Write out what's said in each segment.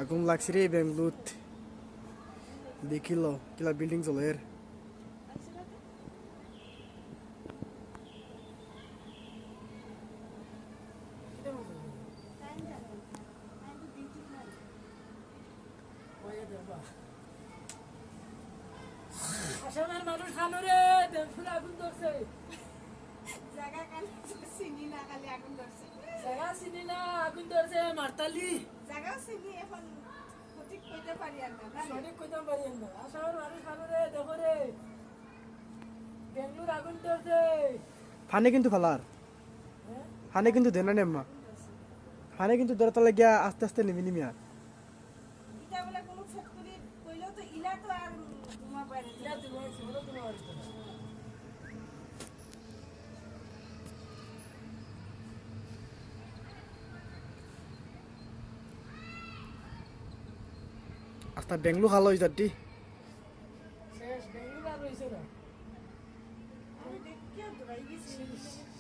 আগুন লাগছে রে বেঙ্গলুত দেখিল কিলা বিল্ডিং জ্বলের আসামের মানুষ খানো রে দেখুন আগুন ধরছে জায়গা কাল চিনি না খালি আগুন ধরছে জায়গা চিনি না আগুন ধরছে মারতালি জায়গাও চিনি এখন সঠিক কইতে পারি আর না সঠিক কইতাম পারি না আসামের মানুষ খানো রে দেখো রে বেঙ্গলোর আগুন ধরছে ফানে কিন্তু ফালার ফানে কিন্তু দেনা নেম্মা ফানে কিন্তু দরতা লাগিয়া আস্তে আস্তে নেমি নিমি আর এটা বলে কোনো ফ্যাক্টরি কইলেও তো ইলা তো আর তোমার বাইরে ইলা তোমার ছিল তোমার আস্তা বেঙ্গলু খালো হয়ে যাটি শেষ বেঙ্গলোর আর রইছে না আমি দেখিয়া দৌড়াই গেছি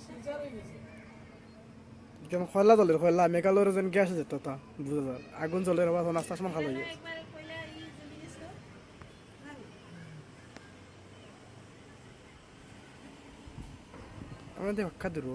সিজার হয়ে গেছে যেন খয়লা জ্বলের খয়লা মেঘালয়ের যেন গ্যাস যেত তা বুঝা যায় আগুন জ্বলের আবার নাস্তা সমান খালো হয়ে একবার কইলা ই জ্বলি গেছিল আমাদের ভাক্ষা দূর